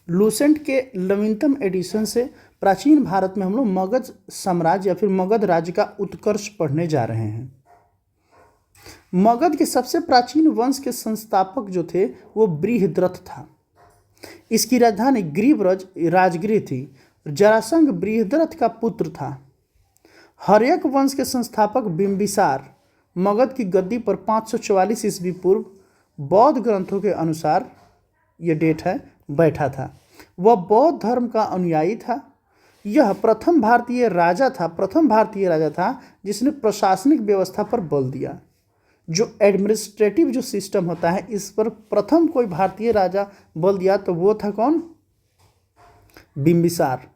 Lucent के नवीनतम addition से प्राचीन भारत में हम लोग मगध साम्राज्य या फिर मगध राज्य का उत्कर्ष पढ़ने जा रहे हैं। मगध के सबसे प्राचीन वंश के संस्थापक जो थे वो बृहद्रथ था। इसकी राजधानी ग्रीवरज राजगृह थी। जरासंध बृहद्रथ का पुत्र था। हर्यक वंश के संस्थापक बिंबिसार मगध की गद्दी पर 544 ईस्वी पूर्व बौद्ध ग्रंथों के अनुसार ये डेट है बैठा था। वह बौद्ध धर्म का अनुयायी था। यह प्रथम भारतीय राजा था जिसने प्रशासनिक व्यवस्था पर बल दिया। जो एडमिनिस्ट्रेटिव जो सिस्टम होता है इस पर प्रथम कोई भारतीय राजा बल दिया तो वो था कौन? बिंबिसार।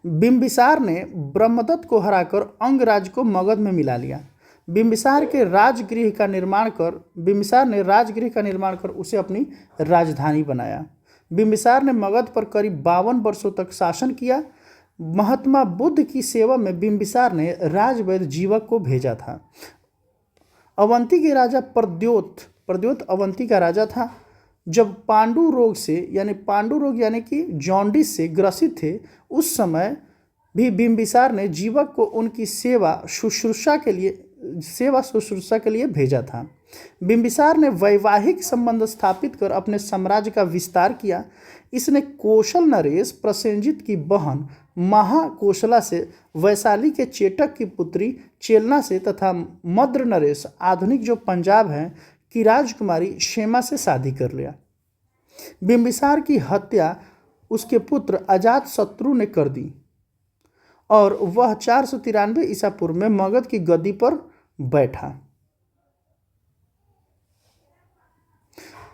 बिंबिसार ने ब्रह्मदत्त को हराकर अंगराज को मगध में मिला लिया। बिंबिसार ने राजगृह का निर्माण कर उसे अपनी राजधानी बनाया। बिंबिसार ने मगध पर करीब 52 वर्षों तक शासन किया। महात्मा बुद्ध की सेवा में बिंबिसार ने राजवैद्य जीवक को भेजा था। अवंती के राजा प्रद्योत अवंती का राजा था। जब पांडु रोग यानी कि जॉन्डिस से ग्रसित थे उस समय भी बिंबिसार ने जीवक को उनकी सेवा शुश्रूषा के लिए भेजा था। बिंबिसार ने वैवाहिक संबंध स्थापित कर अपने साम्राज्य का विस्तार किया। इसने कौशल नरेश प्रसेनजित की बहन महाकोशला से, वैशाली के चेटक की पुत्री चेलना से तथा मद्र नरेश आधुनिक जो पंजाब है की राजकुमारी क्षेमा से शादी कर लिया। बिंबिसार की हत्या उसके पुत्र अजातशत्रु ने कर दी और वह 493 ईसा पूर्व में मगध की गद्दी पर बैठा।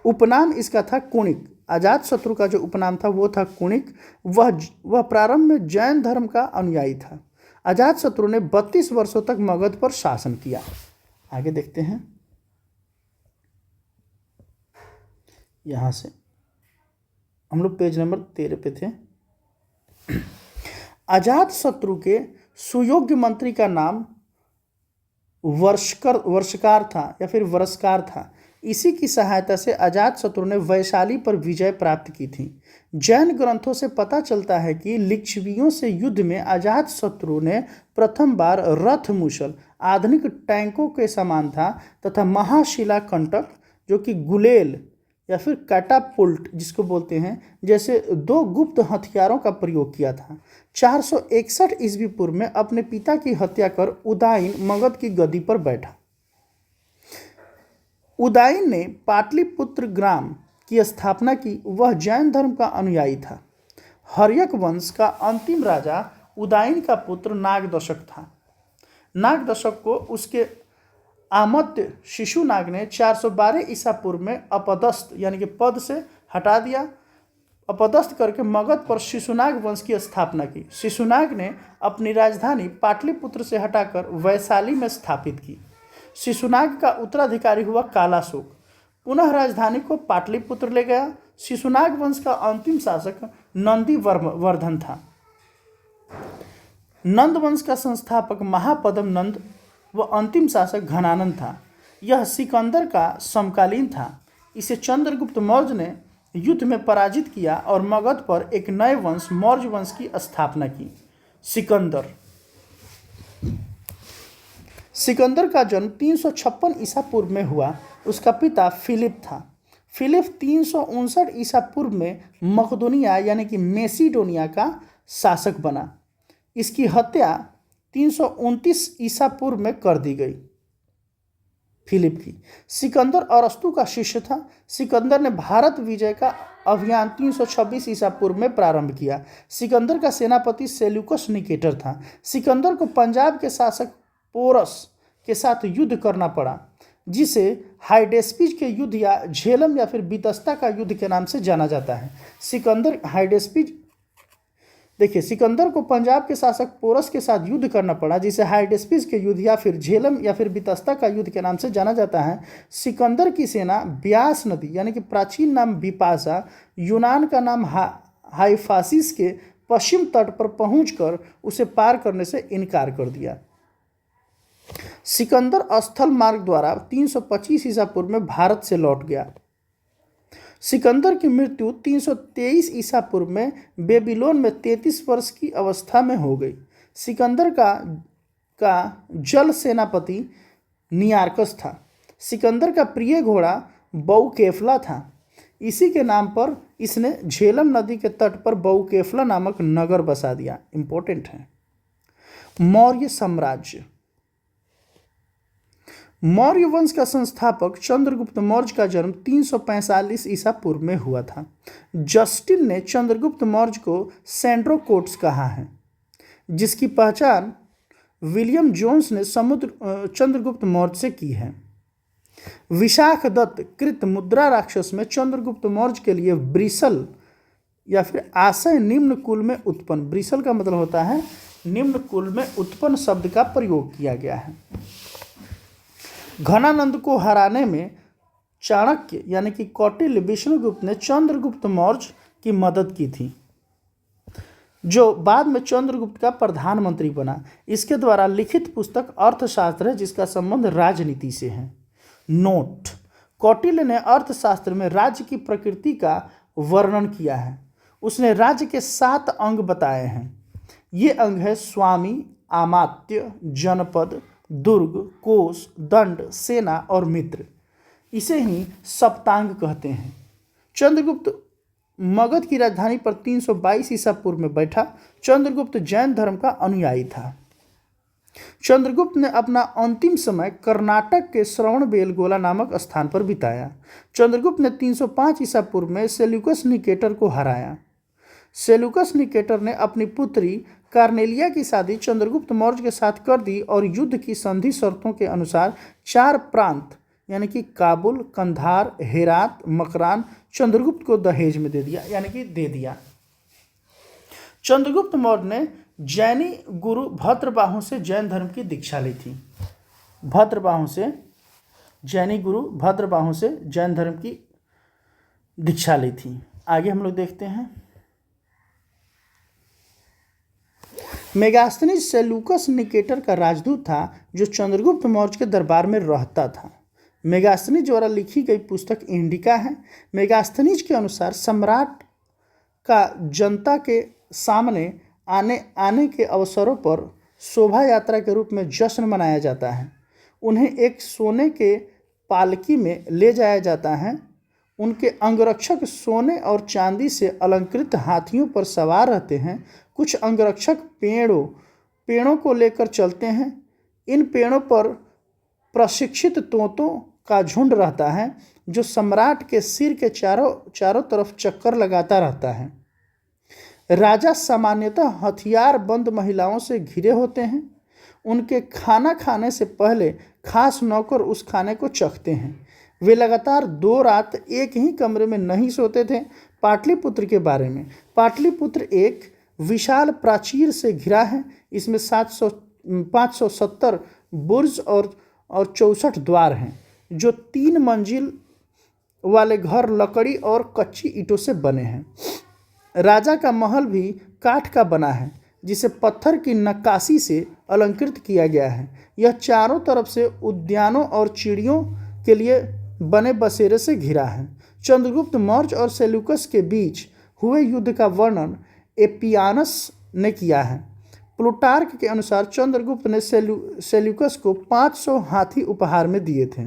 उपनाम इसका था कुणिक। अजातशत्रु का जो उपनाम था वो था कुणिक। वह प्रारंभ में जैन धर्म का अनुयायी था। अजातशत्रु ने 32 वर्षों तक मगध पर शासन किया। आगे देखते हैं। यहां से हम लोग पेज नंबर 13 पे थे। अजातशत्रु के सुयोग्य मंत्री का नाम वर्षकार था या फिर वरस्कार था। इसी की सहायता से अजातशत्रु ने वैशाली पर विजय प्राप्त की थी। जैन ग्रंथों से पता चलता है कि लिच्छवियों से युद्ध में अजातशत्रु ने प्रथम बार रथ मुसल आधुनिक टैंकों के समान था तथा महाशिला कंटक जो कि गुलेल या फिर कैटापुल्ट जिसको बोलते हैं जैसे 2 गुप्त हथियारों का प्रयोग किया था। 461 ईस्वी पूर्व में अपने पिता की हत्या कर उदाइन मगध की गद्दी पर बैठा। उदाइन ने पाटलिपुत्र ग्राम की स्थापना की। वह जैन धर्म का अनुयायी था। हर्यक वंश का अंतिम राजा उदाइन का पुत्र नागदशक था। नागदशक को उसके आमत्य शिशुनाग ने 412 ईसा पूर्व में अपदस्थ यानी कि पद से हटा दिया। अपदस्थ करके मगध पर शिशुनाग वंश की स्थापना की। शिशुनाग ने अपनी राजधानी पाटलिपुत्र से हटाकर वैशाली में स्थापित की। शिशुनाग का उत्तराधिकारी हुआ कालाशोक। पुनः राजधानी को पाटलिपुत्र ले गया। शिशुनाग वंश का अंतिम शासक नंदीवर्धन था। नंद वंश का संस्थापक महापद्म नंद व अंतिम शासक घनानंद था। यह सिकंदर का समकालीन था। इसे चंद्रगुप्त मौर्य ने युद्ध में पराजित किया और मगध पर एक नए वंश मौर्य वंश की स्थापना की। सिकंदर का जन्म 356 ईसा पूर्व में हुआ। उसका पिता फिलिप था। फिलिप 359 ईसा पूर्व में मकदोनिया यानी कि मेसिडोनिया का शासक बना। इसकी हत्या 329 ईसा पूर्व में कर दी गई फिलिप की। सिकंदर अरस्तु का शिष्य था। सिकंदर ने भारत विजय का अभियान 326 ईसा पूर्व में प्रारंभ किया। सिकंदर का सेनापति सेल्यूकस निकेटर था। सिकंदर को पंजाब के शासक पोरस के साथ युद्ध करना पड़ा जिसे हाइडेस्पिज के युद्ध या झेलम या फिर बितस्ता का युद्ध के नाम से जाना जाता है। सिकंदर को पंजाब के शासक पोरस के साथ युद्ध करना पड़ा जिसे हाइडेस्पिज के युद्ध या फिर झेलम या फिर बितस्ता का युद्ध के नाम से जाना जाता है। सिकंदर की सेना ब्यास नदी यानी कि प्राचीन नाम बिपाशा, यूनान का नाम हाइफासिस के पश्चिम तट पर पहुंचकर उसे पार करने से इनकार कर दिया। सिकंदर स्थल मार्ग द्वारा 325 ईसा पूर्व में भारत से लौट गया। सिकंदर की मृत्यु 323 ईसा पूर्व में बेबीलोन में 33 वर्ष की अवस्था में हो गई। सिकंदर का जल सेनापति नियार्कस था। सिकंदर का प्रिय घोड़ा बऊकेफला था। इसी के नाम पर इसने झेलम नदी के तट पर बऊकेफला नामक नगर बसा दिया। इंपॉर्टेंट है। मौर्य साम्राज्य। मौर्य वंश का संस्थापक चंद्रगुप्त मौर्य का जन्म 345 ईसा पूर्व में हुआ था। जस्टिन ने चंद्रगुप्त मौर्य को सेंड्रोकोट्स कहा है, जिसकी पहचान विलियम जोन्स ने चंद्रगुप्त मौर्य से की है। विशाख दत्त कृत मुद्रा राक्षस में चंद्रगुप्त मौर्य के लिए ब्रिसल या फिर आशय निम्न कुल में उत्पन्न, ब्रिसल का मतलब होता है निम्न कुल में उत्पन्न शब्द का प्रयोग किया गया है। घनानंद को हराने में चाणक्य यानी कि कौटिल्य विष्णुगुप्त ने चंद्रगुप्त मौर्य की मदद की थी, जो बाद में चंद्रगुप्त का प्रधानमंत्री बना। इसके द्वारा लिखित पुस्तक अर्थशास्त्र है, जिसका संबंध राजनीति से है। नोट: कौटिल्य ने अर्थशास्त्र में राज्य की प्रकृति का वर्णन किया है। उसने राज्य के 7 अंग बताए हैं। ये अंग है स्वामी, अमात्य, जनपद, दुर्ग, कोष, दंड, सेना और मित्र। इसे ही सप्तांग कहते हैं। चंद्रगुप्त मगध की राजधानी पर 322 ईसा पूर्व में बैठा। चंद्रगुप्त जैन धर्म का अनुयायी था। चंद्रगुप्त ने अपना अंतिम समय कर्नाटक के श्रवणबेलगोला नामक स्थान पर बिताया। चंद्रगुप्त ने 305 ईसा पूर्व में सेल्यूकस निकेटर को हराया। सेल्यूकस निकेटर ने अपनी पुत्री कार्नेलिया की शादी चंद्रगुप्त मौर्य के साथ कर दी और युद्ध की संधि शर्तों के अनुसार 4 प्रांत यानी कि काबुल, कंधार, हेरात, मकरान चंद्रगुप्त को दहेज में दे दिया, यानी कि दे दिया। चंद्रगुप्त मौर्य ने जैनी गुरु भद्रबाहु से जैन धर्म की दीक्षा ली थी। जैनी गुरु भद्रबाहु से जैन धर्म की दीक्षा ली थी। आगे हम लोग देखते हैं। मेगास्थनीज सेल्यूकस निकेटर का राजदूत था, जो चंद्रगुप्त मौर्य के दरबार में रहता था। मेगास्थनीज द्वारा लिखी गई पुस्तक इंडिका है। मेगास्थनीज के अनुसार सम्राट का जनता के सामने आने के अवसरों पर शोभा यात्रा के रूप में जश्न मनाया जाता है। उन्हें एक सोने के पालकी में ले जाया जाता है। उनके अंगरक्षक सोने और चांदी से अलंकृत हाथियों पर सवार रहते हैं। कुछ अंगरक्षक पेड़ों को लेकर चलते हैं। इन पेड़ों पर प्रशिक्षित तोतों का झुंड रहता है, जो सम्राट के सिर के चारों तरफ चक्कर लगाता रहता है। राजा सामान्यतः हथियारबंद महिलाओं से घिरे होते हैं। उनके खाना खाने से पहले खास नौकर उस खाने को चखते हैं। वे लगातार 2 रात एक ही कमरे में नहीं सोते थे। पाटलिपुत्र के बारे में, पाटलिपुत्र एक विशाल प्राचीर से घिरा है। इसमें 570 बुर्ज और 64 द्वार हैं, जो 3 मंजिल वाले घर लकड़ी और कच्ची ईंटों से बने हैं। राजा का महल भी काठ का बना है, जिसे पत्थर की नक्काशी से अलंकृत किया गया है। यह चारों तरफ से उद्यानों और चिड़ियों के लिए बने बसेरे से घिरा है। चंद्रगुप्त मौर्य और सेल्यूकस के बीच हुए युद्ध का वर्णन एपियानस ने किया है। प्लूटार्क के अनुसार चंद्रगुप्त ने सेल्यूकस को 500 हाथी उपहार में दिए थे।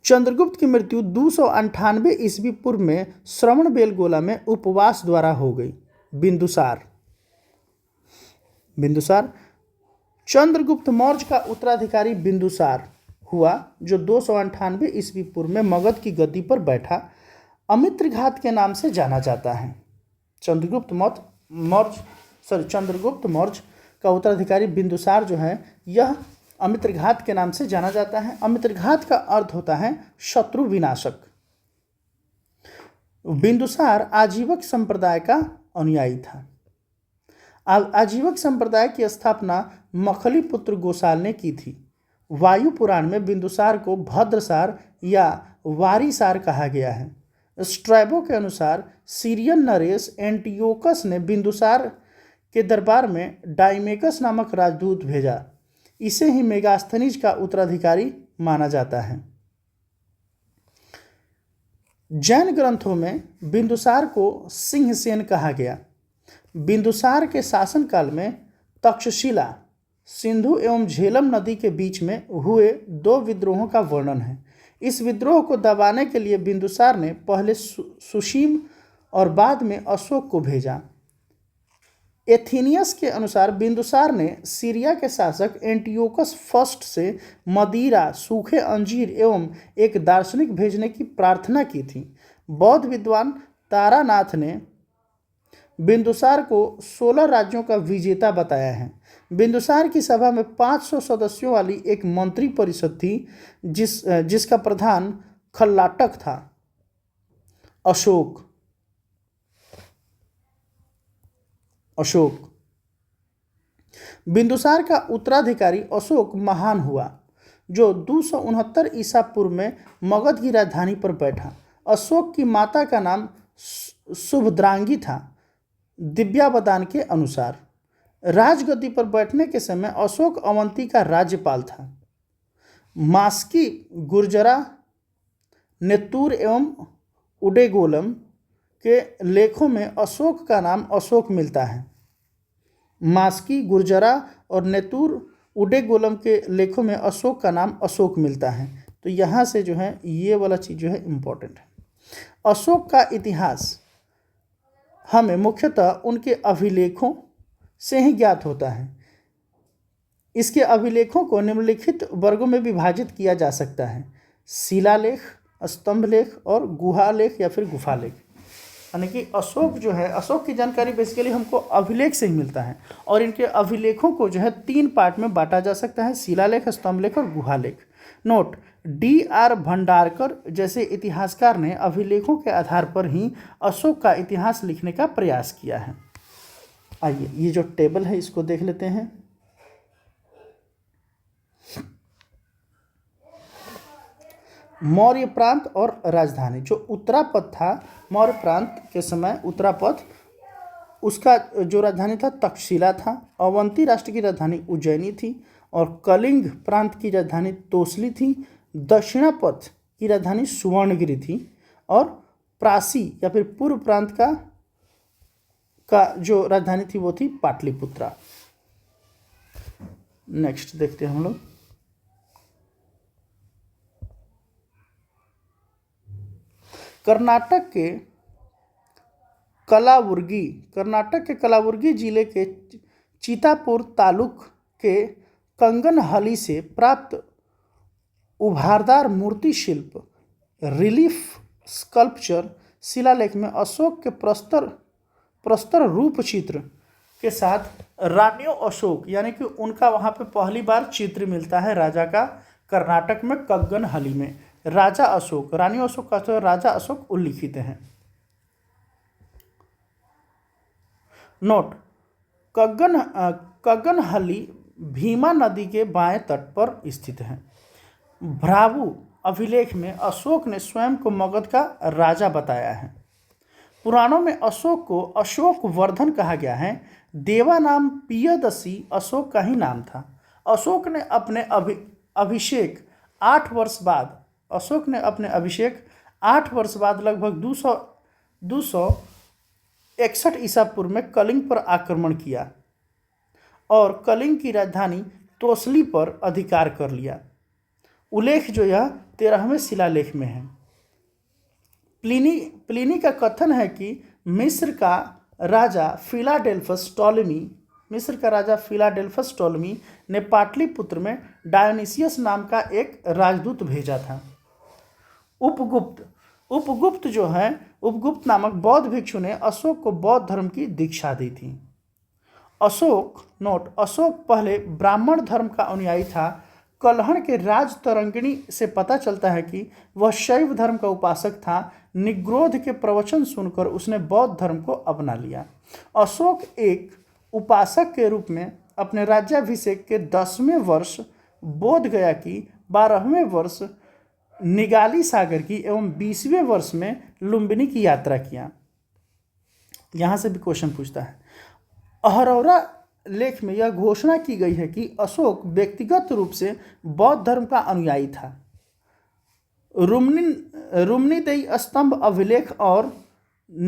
चंद्रगुप्त की मृत्यु 298 ईस्वी पूर्व में श्रवणबेलगोला में उपवास द्वारा हो गई। बिंदुसार चंद्रगुप्त मौर्य का उत्तराधिकारी बिंदुसार हुआ, जो 298 ईस्वी पूर्व में मगध की गद्दी पर बैठा। अमित्रघात के नाम से जाना जाता है। चंद्रगुप्त मौर्य का उत्तराधिकारी बिंदुसार जो है, यह अमित्रघात के नाम से जाना जाता है। अमित्रघात का अर्थ होता है शत्रु विनाशक। बिंदुसार आजीवक संप्रदाय का अनुयायी था। आजीवक संप्रदाय की स्थापना मखलीपुत्र गोसाल ने की थी। वायु पुराण में बिंदुसार को भद्रसार या वारीसार कहा गया है। स्ट्रैबो के अनुसार सीरियन नरेश एंटियोकस ने बिंदुसार के दरबार में डाइमेकस नामक राजदूत भेजा। इसे ही मेगास्थनीज का उत्तराधिकारी माना जाता है। जैन ग्रंथों में बिंदुसार को सिंहसेन कहा गया। बिंदुसार के शासनकाल में तक्षशिला, सिंधु एवं झेलम नदी के बीच में हुए दो विद्रोहों का वर्णन है। इस विद्रोह को दबाने के लिए बिंदुसार ने पहले सुशीम और बाद में अशोक को भेजा। एथीनियस के अनुसार बिंदुसार ने सीरिया के शासक एंटियोकस फर्स्ट से मदिरा, सूखे अंजीर एवं एक दार्शनिक भेजने की प्रार्थना की थी। बौद्ध विद्वान तारानाथ ने बिंदुसार को 16 राज्यों का विजेता बताया है। बिंदुसार की सभा में 500 सदस्यों वाली एक मंत्री परिषद थी जिसका प्रधान खल्लाटक था। अशोक बिंदुसार का उत्तराधिकारी अशोक महान हुआ, जो 269 ईसा पूर्व में मगध की राजधानी पर बैठा। अशोक की माता का नाम शुभद्रांगी था। दिव्यावदान के अनुसार राजगद्दी पर बैठने के समय अशोक अवंती का राज्यपाल था। मास्की, गुर्जरा, नेत्तूर एवं उडेगोलम के लेखों में अशोक का नाम अशोक मिलता है। मास्की, गुर्जरा और नेतुर उडेगोलम के लेखों में अशोक का नाम अशोक मिलता है। तो यहाँ से जो है ये वाला चीज़ जो है इम्पोर्टेंट है। अशोक का इतिहास हमें मुख्यतः उनके अभिलेखों से ही ज्ञात होता है। इसके अभिलेखों को निम्नलिखित वर्गों में विभाजित किया जा सकता है: शिलालेख, स्तंभलेख और गुहालेख या फिर गुफालेख। यानी कि अशोक जो है, अशोक की जानकारी बेसिकली हमको अभिलेख से ही मिलता है और इनके अभिलेखों को जो है 3 पार्ट में बांटा जा सकता है: शिलालेख, स्तंभलेख और गुहालेख। Note: D.R. भंडारकर जैसे इतिहासकार ने अभिलेखों के आधार पर ही अशोक का इतिहास लिखने का प्रयास किया है। आइए ये जो टेबल है इसको देख लेते हैं। मौर्य प्रांत और राजधानी। जो उत्तरापद था मौर्य प्रांत के समय, उत्तरापद उसका जो राजधानी था तक्षशिला था। अवंती राष्ट्र की राजधानी उज्जैनी थी और कलिंग प्रांत की राजधानी तोसली थी। दक्षिणापथ की राजधानी सुवर्णगिरी थी और प्रासी या फिर पूर्व प्रांत का जो राजधानी थी वो थी पाटलिपुत्रा। नेक्स्ट देखते हैं हम लोग। कर्नाटक के कलाबुर्गी जिले के चितापुर तालुक के कंगनहली से प्राप्त उभारदार मूर्ति शिल्प, रिलीफ स्कल्पचर, शिलालेख में अशोक के प्रस्तर रूप चित्र के साथ रानियों अशोक, यानी कि उनका वहाँ पे पहली बार चित्र मिलता है राजा का, कर्नाटक में कंगनहली में। राजा अशोक, रानी अशोक का तो राजा अशोक उल्लिखित हैं। नोट: कंगनहली भीमा नदी के बाएं तट पर स्थित है। भ्रावु अभिलेख में अशोक ने स्वयं को मगध का राजा बताया है। पुराणों में अशोक को अशोक वर्धन कहा गया है। देवा नाम पियदसी अशोक का ही नाम था। अशोक ने अपने अभिषेक 8 वर्ष बाद लगभग 261 ईसा पूर्व में कलिंग पर आक्रमण किया और कलिंग की राजधानी तोसली पर अधिकार कर लिया। उल्लेख जो यह 13वें शिलालेख में है। प्लिनी का कथन है कि मिस्र का राजा फिलाडेल्फस टॉलेमी ने पाटलिपुत्र में डायोनिसियस नाम का एक राजदूत भेजा था। उपगुप्त नामक बौद्ध भिक्षु ने अशोक को बौद्ध धर्म की दीक्षा दी थी। अशोक पहले ब्राह्मण धर्म का अनुयायी था। कलहण के राजतरंगिणी से पता चलता है कि वह शैव धर्म का उपासक था। निग्रोध के प्रवचन सुनकर उसने बौद्ध धर्म को अपना लिया। अशोक एक उपासक के रूप में अपने राज्याभिषेक के 10वें वर्ष बोध गया की, 12वें वर्ष निगाली सागर की एवं 20वें वर्ष में लुम्बिनी की यात्रा किया। यहाँ से भी क्वेश्चन पूछता है। अहरौरा लेख में यह घोषणा की गई है कि अशोक व्यक्तिगत रूप से बौद्ध धर्म का अनुयायी था। रुम्नीदेई स्तंभ अभिलेख और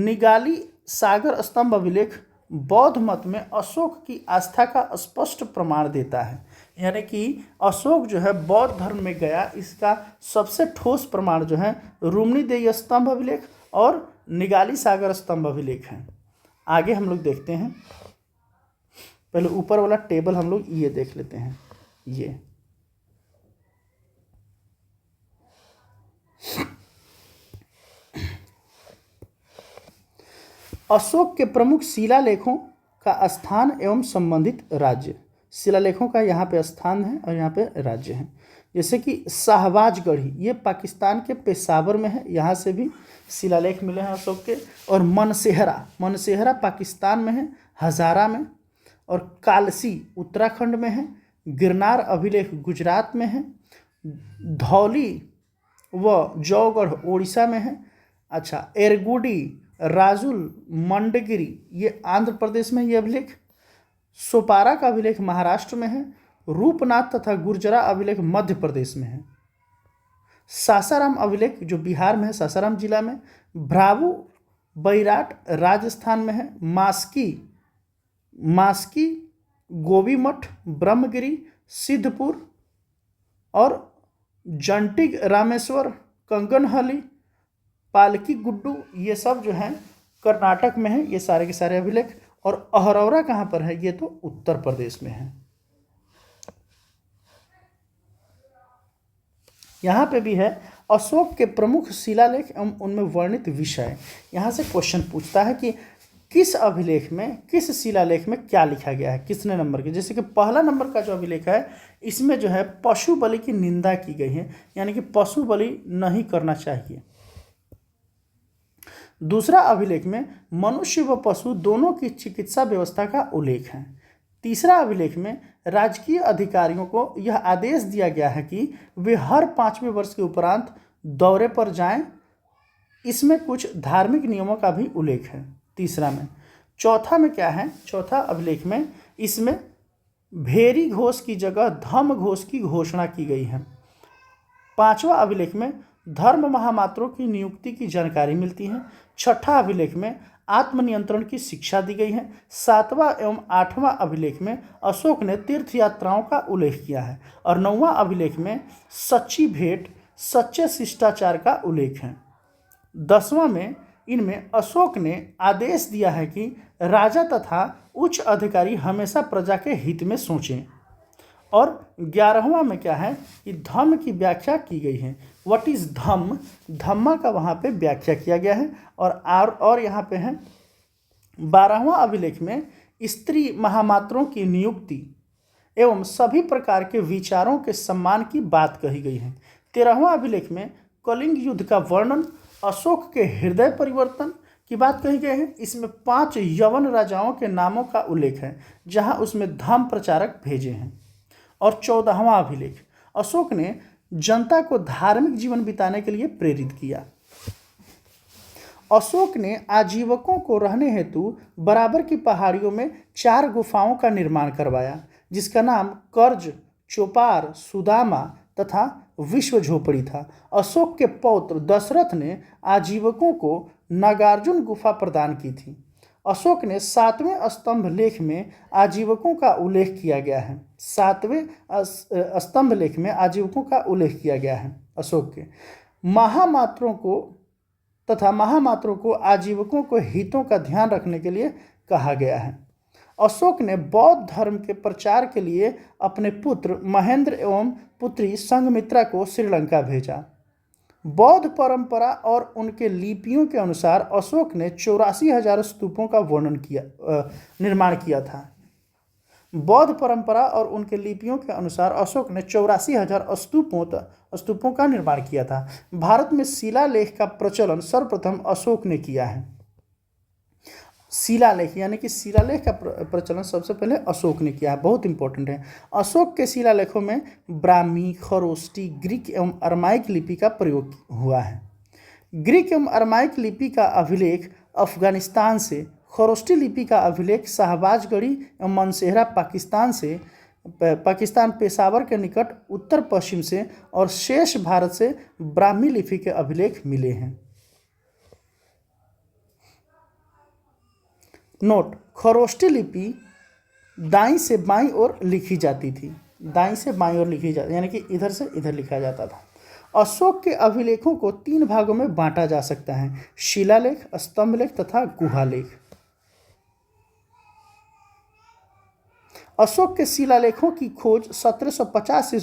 निगाली सागर स्तंभ अभिलेख बौद्ध मत में अशोक की आस्था का स्पष्ट प्रमाण देता है। यानी कि अशोक जो है बौद्ध धर्म में गया, इसका सबसे ठोस प्रमाण जो है रुम्नीदेई स्तंभ अभिलेख और निगाली सागर स्तंभ अभिलेख है। आगे हम लोग देखते हैं, पहले ऊपर वाला टेबल हम लोग ये देख लेते हैं। ये अशोक के प्रमुख शिलालेखों का स्थान एवं संबंधित राज्य। शिलालेखों का यहाँ पे स्थान है और यहाँ पे राज्य है। जैसे कि शाहबाजगढ़ी, ये पाकिस्तान के पेशावर में है, यहाँ से भी शिलालेख मिले हैं अशोक के। और मनसेहरा पाकिस्तान में है, हजारा में। और कालसी उत्तराखंड में है। गिरनार अभिलेख गुजरात में है। धौली व जौगढ़ ओडिशा में है। अच्छा, एरगुडी, राजुल, मंडगिरी ये आंध्र प्रदेश में ये अभिलेख। सोपारा का अभिलेख महाराष्ट्र में है। रूपनाथ तथा गुर्जरा अभिलेख मध्य प्रदेश में है। सासाराम अभिलेख जो बिहार में है, सासाराम जिला में। भ्रावु बैराट राजस्थान में है। मास्की गोबीमठ ब्रह्मगिरी सिद्धपुर और जंटिग रामेश्वर कंगनहली पालकी गुड्डू ये सब जो हैं कर्नाटक में है, ये सारे के सारे अभिलेख। और अहरौरा कहाँ पर है, ये तो उत्तर प्रदेश में है। यहाँ पे भी है अशोक के प्रमुख शिलालेख एवं उनमें वर्णित विषय। यहाँ से क्वेश्चन पूछता है कि किस अभिलेख में, किस शिलालेख में क्या लिखा गया है, कितने नंबर के। जैसे कि पहला नंबर का जो अभिलेख है इसमें जो है पशु बलि की निंदा की गई है, यानी कि पशु बलि नहीं करना चाहिए। दूसरा अभिलेख में मनुष्य व पशु दोनों की चिकित्सा व्यवस्था का उल्लेख है। तीसरा अभिलेख में राजकीय अधिकारियों को यह आदेश दिया गया है कि वे हर 5वें वर्ष के उपरांत दौरे पर जाएं। इसमें कुछ धार्मिक नियमों का भी उल्लेख है तीसरा में। चौथा में क्या है, चौथा अभिलेख में इसमें भेरी घोष की जगह धम्म घोष की घोषणा की गई है। पांचवा अभिलेख में धर्म महामात्रों की नियुक्ति की जानकारी मिलती है। छठा अभिलेख में आत्मनियंत्रण की शिक्षा दी गई है। सातवां एवं आठवां अभिलेख में अशोक ने तीर्थ यात्राओं का उल्लेख किया है। और नौवां अभिलेख में सच्ची भेंट, सच्चे शिष्टाचार का उल्लेख है। 10वां में इनमें अशोक ने आदेश दिया है कि राजा तथा उच्च अधिकारी हमेशा प्रजा के हित में सोचें। और 11वां में क्या है कि धम्म की व्याख्या की गई है। व्हाट इज धम्म, धम्मा का वहाँ पे व्याख्या किया गया है। और यहाँ पे है 12वां अभिलेख में स्त्री महामात्रों की नियुक्ति एवं सभी प्रकार के विचारों के सम्मान की बात कही गई है। 13वां अभिलेख में कलिंग युद्ध का वर्णन, अशोक के हृदय परिवर्तन की बात कही गई है। इसमें 5 यवन राजाओं के नामों का उल्लेख है जहाँ उसमें धम्म प्रचारक भेजे हैं। और 14वां अभिलेख अशोक ने जनता को धार्मिक जीवन बिताने के लिए प्रेरित किया। अशोक ने आजीवकों को रहने हेतु बराबर की पहाड़ियों में 4 गुफाओं का निर्माण करवाया, जिसका नाम कर्ज, चोपार, सुदामा तथा विश्व झोपड़ी था। अशोक के पौत्र दशरथ ने आजीवकों को नागार्जुन गुफा प्रदान की थी। अशोक ने 7वें स्तंभ लेख में आजीवकों का उल्लेख किया गया है। 7वें स्तंभ लेख में आजीवकों का उल्लेख किया गया है अशोक के। महामात्रों को आजीवकों को हितों का ध्यान रखने के लिए कहा गया है। अशोक ने बौद्ध धर्म के प्रचार के लिए अपने पुत्र महेंद्र एवं पुत्री संघमित्रा को श्रीलंका भेजा। बौद्ध परंपरा और उनके लिपियों के अनुसार अशोक ने 84,000 स्तूपों का निर्माण किया था। बौद्ध परंपरा और उनके लिपियों के अनुसार अशोक ने 84,000 स्तूपों का निर्माण किया था। भारत में शिलालेख का प्रचलन सर्वप्रथम अशोक ने किया है। शिलालेख यानी कि शिलालेख का प्रचलन सबसे पहले अशोक ने किया है, बहुत इंपॉर्टेंट है। अशोक के शिलालेखों में ब्राह्मी, खरोष्टी, ग्रीक एवं अरमाइक लिपि का प्रयोग हुआ है। ग्रीक एवं अरमाइक लिपि का अभिलेख अफगानिस्तान से, खरोष्टी लिपि का अभिलेख शाहबाजगढ़ी एवं मनसेहरा पाकिस्तान से, पाकिस्तान पेशावर के निकट उत्तर पश्चिम से और शेष भारत से ब्राह्मी लिपि के अभिलेख मिले हैं। नोट: खरोष्टी लिपि दाईं से बाईं ओर लिखी जाती थी। दाईं से बाईं ओर लिखी जाती, यानी कि इधर से इधर लिखा जाता था। अशोक के अभिलेखों को 3 भागों में बांटा जा सकता है: शिलालेख, स्तंभलेख तथा गुहालेख। अशोक के शिलालेखों की खोज 1750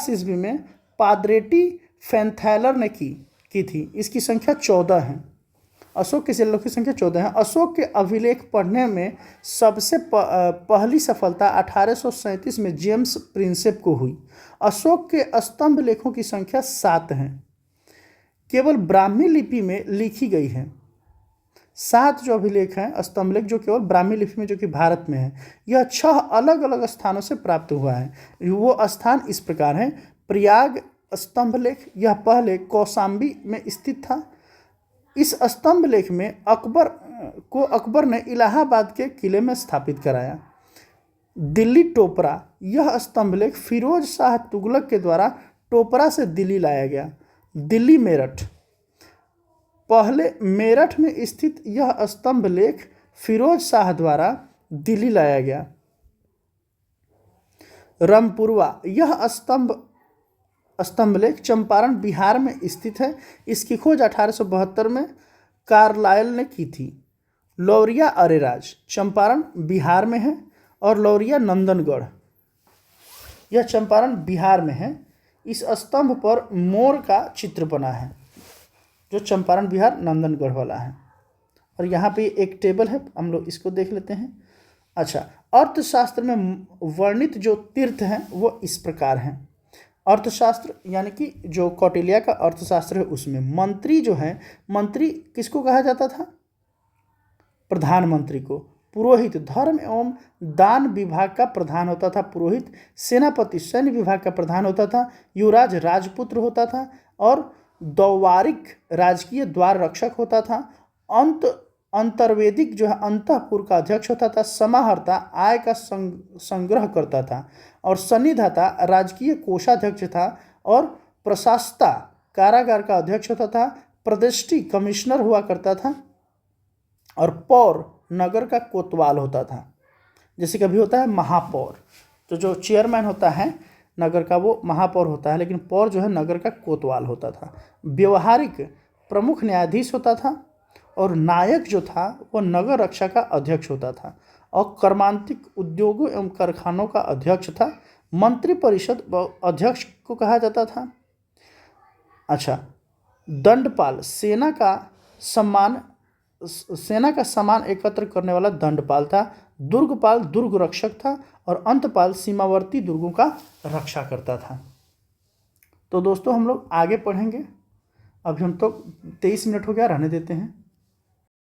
ईस्वी में पादरेटी फैनथैलर ने की थी। इसकी संख्या 14 है। अशोक के शिलालेखों की संख्या 14 है। अशोक के अभिलेख पढ़ने में सबसे पहली सफलता 1837 में जेम्स प्रिंसेप को हुई। अशोक के स्तंभ लेखों की संख्या 7 है, केवल ब्राह्मी लिपि में लिखी गई है। 7 जो अभिलेख हैं स्तंभलेख, जो केवल ब्राह्मी लिपि में, जो कि भारत में है। यह 6 अलग अलग स्थानों से प्राप्त हुआ है। वो स्थान इस प्रकार हैं: प्रयाग स्तंभलेख, यह पहले कौशाम्बी में स्थित था। इस स्तंभलेख में अकबर ने इलाहाबाद के किले में स्थापित कराया। दिल्ली टोपरा, यह स्तंभलेख फिरोज शाह तुगलक के द्वारा टोपरा से दिल्ली लाया गया। दिल्ली मेरठ, पहले मेरठ में स्थित यह स्तंभलेख फिरोज शाह द्वारा दिल्ली लाया गया। रामपुरवा, यह स्तंभलेख चंपारण बिहार में स्थित है। इसकी खोज 1872 में कार्लाइल ने की थी। लौरिया अरेराज, चंपारण बिहार में है, और लौरिया नंदनगढ़, यह चंपारण बिहार में है। इस स्तंभ पर मोर का चित्र बना है, जो चंपारण बिहार नंदनगढ़ वाला है। और यहाँ पे एक टेबल है, हम लोग इसको देख लेते हैं। अच्छा, अर्थशास्त्र में वर्णित जो तीर्थ हैं वो इस प्रकार हैं। अर्थशास्त्र यानी कि जो कौटिल्य का अर्थशास्त्र है, उसमें मंत्री जो है, मंत्री किसको कहा जाता था? प्रधानमंत्री को। पुरोहित धर्म एवं दान विभाग का प्रधान होता था पुरोहित। सेनापति सैन्य विभाग का प्रधान होता था। युवराज राजपुत्र होता था, और दौवारिक राजकीय द्वार रक्षक होता था। अंतर्वेदिक जो है अंतःपुर का अध्यक्ष होता था। समाहर्ता आय का संग्रह करता था, और सन्निधाता राजकीय कोषाध्यक्ष था, और प्रशासता कारागार का अध्यक्ष होता था। प्रदेष्टि कमिश्नर हुआ करता था, और पौर नगर का कोतवाल होता था। जैसे कभी होता है महापौर, तो जो चेयरमैन होता है नगर का वो महापौर होता है, लेकिन पौर जो है नगर का कोतवाल होता था। व्यवहारिक प्रमुख न्यायाधीश होता था, और नायक जो था वो नगर रक्षा का अध्यक्ष होता था, और कर्मांतिक उद्योगों एवं कारखानों का अध्यक्ष था। मंत्रिपरिषद अध्यक्ष को कहा जाता था। अच्छा, दंडपाल सेना का सामान एकत्र करने वाला दंडपाल था। दुर्गपाल दुर्ग रक्षक था, और अंतपाल सीमावर्ती दुर्गों का रक्षा करता था। तो दोस्तों हम लोग आगे पढ़ेंगे। अभी हम तो 23 मिनट हो गया, रहने देते हैं।